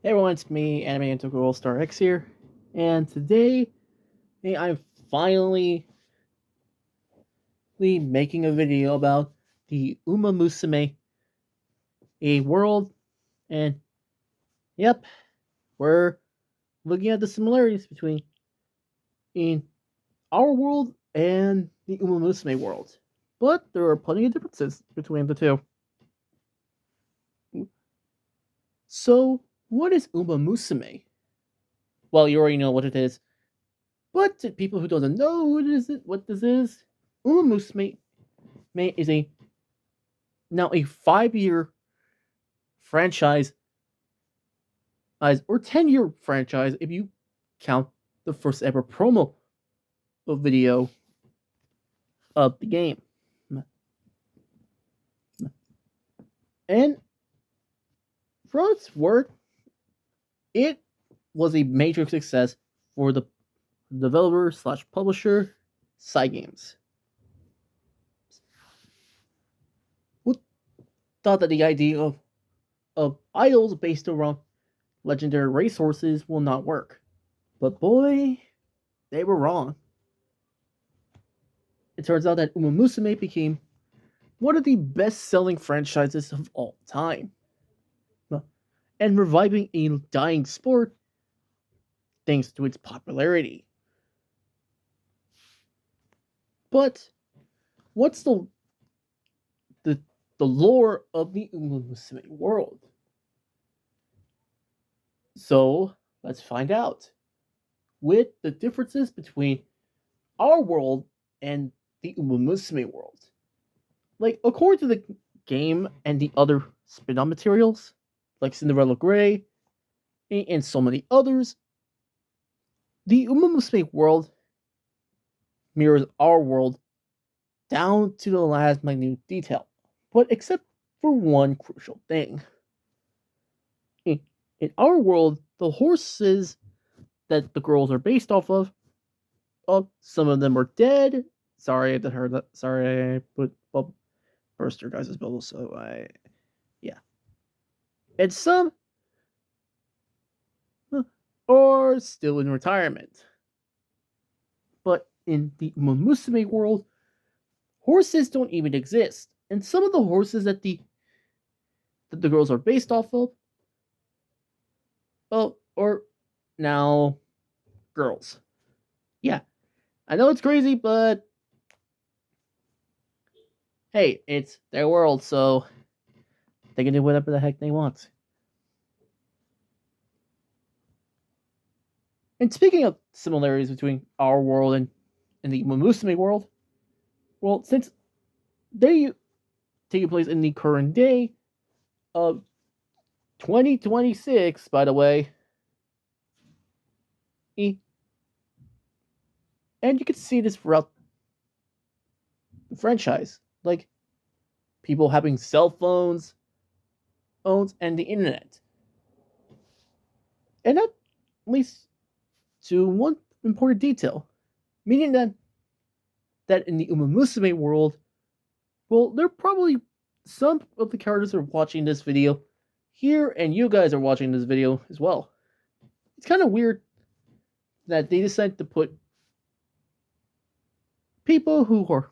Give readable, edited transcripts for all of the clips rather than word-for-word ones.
Hey everyone, it's me, Anime Integral Star X here, and today I'm finally making a video about the Umamusume a world, and yep, we're looking at the similarities between in our world and the Umamusume world, but there are plenty of differences between the two. So, what is Umamusume? Well, you already know what it is, but to people who don't know what this is, Umamusume is a now a 5 year franchise or 10-year franchise if you count the first ever promo video of the game. And for its work, it was a major success for the developer slash publisher Cygames, who thought that the idea of idols based around legendary racehorses will not work. But boy, they were wrong. It turns out that Umamusume became one of the best-selling franchises of all time, and reviving a dying sport thanks to its popularity. But what's the, the lore of the Umamusume world? So let's find out with the differences between our world and the Umamusume world. Like, according to the game and the other spin-off materials, like Cinderella Grey and so many others, the Umamusume world mirrors our world down to the last minute detail, but except for one crucial thing. In our world, the horses that the girls are based off of, some of them are dead. Sorry I heard that. Sorry I put burst your guys' bubble, so yeah. And some are still in retirement. But in the Umamusume world, horses don't even exist. And some of the horses that the girls are based off of, are now girls. Yeah, I know it's crazy, but hey, it's their world, so they can do whatever the heck they want. And speaking of similarities between our world and the Umamusume world, well, since they take place in the current day of 2026, by the way, and you can see this throughout the franchise, like people having cell phones, and the internet. And that leads to one important detail, meaning that in the Umamusume world, well, they're probably some of the characters are watching this video here, and you guys are watching this video as well. It's kind of weird that they decided to put people who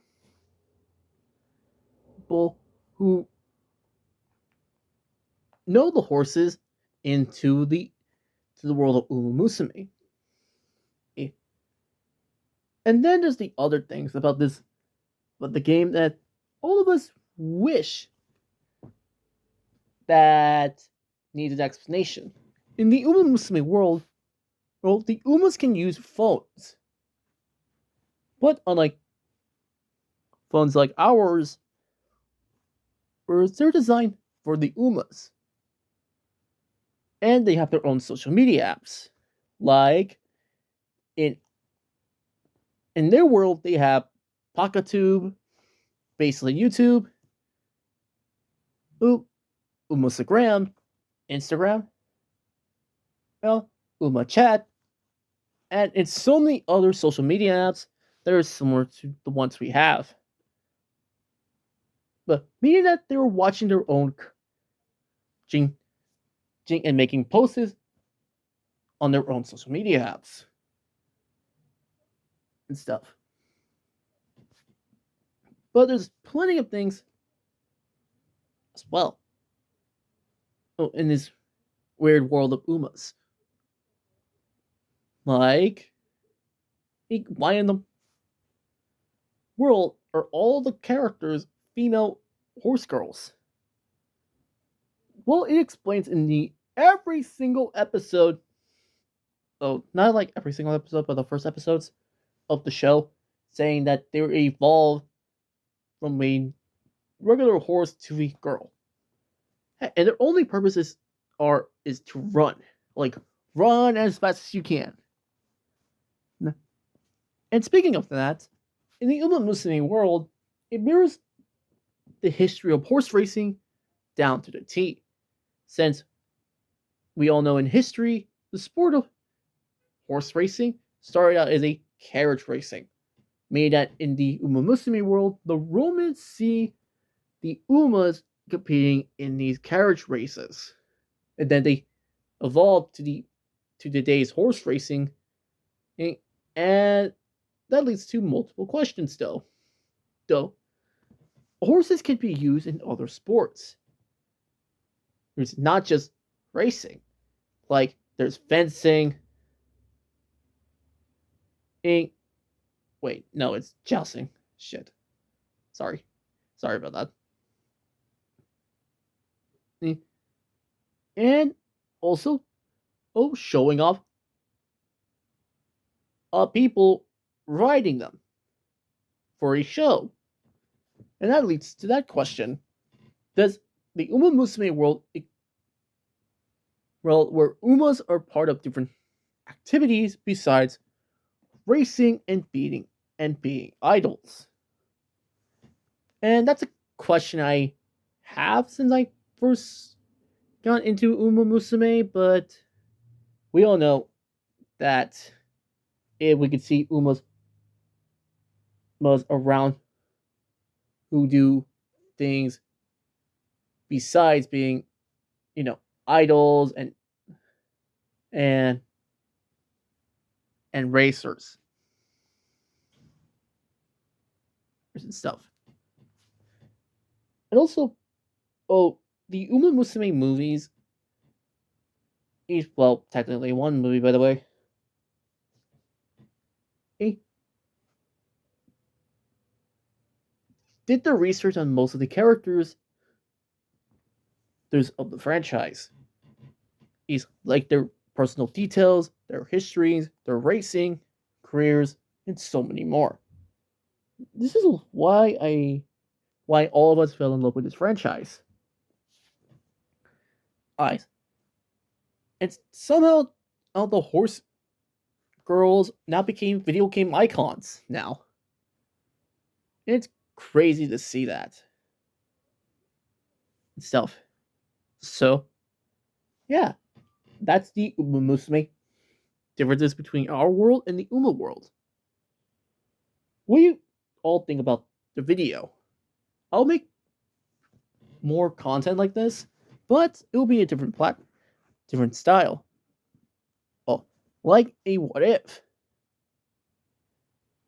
know the horses into the world of Umamusume. And then there's the other things about the game that all of us wish that needed explanation. In the Umamusume world, well, the Umas can use phones. But unlike phones like ours, where they're designed for the Umas. And they have their own social media apps. Like in their world, they have PocketTube, basically YouTube, Umastagram, Instagram, well, UmaChat, and it's so many other social media apps that are similar to the ones we have. But meaning that they were watching their own and making posts on their own social media apps and stuff. But there's plenty of things as well. Oh, in this weird world of Umas. Like, why in the world are all the characters female horse girls? Well, it explains in the every single episode. Oh, not like every single episode, but the first episodes of the show, saying that they were evolved from a regular horse to a girl, and their only purposes is to run, like run as fast as you can. And speaking of that, in the Umamusume world, it mirrors the history of horse racing down to the T. Since we all know in history, the sport of horse racing started out as a carriage racing, meaning that in the Umamusume world, the Romans see the Umas competing in these carriage races, and then they evolved to today's horse racing, and that leads to multiple questions. Though horses can be used in other sports. There's not just racing, like there's fencing. Wait, no, it's jousting. Shit, sorry about that. And also, showing off people riding them for a show. And that leads to that question. Does the Uma Musume world, where Umas are part of different activities besides racing and being idols? And that's a question I have since I first got into Umamusume, but we all know that if we could see Umas around who do things besides being, idols and and racers and stuff. And also, the Uma Musume movies is, well, technically one movie, by the way. He did the research on most of the characters of the franchise. He's like their personal details, their histories, their racing, careers, and so many more. This is why all of us fell in love with this franchise. And somehow all the horse girls now became video game icons now. And it's crazy to see that stuff. So, yeah, that's the Uma Musume differences between our world and the Uma world. What do you all think about the video? I'll make more content like this, but it will be a different style. Oh, like a what if.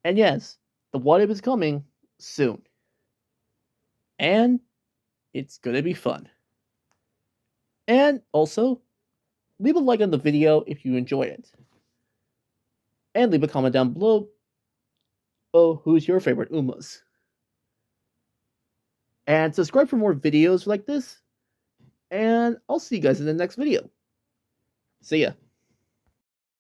And yes, the what if is coming soon. And it's gonna be fun. And also, leave a like on the video if you enjoyed it. And leave a comment down below. Who's your favorite Umas? And subscribe for more videos like this. And I'll see you guys in the next video. See ya.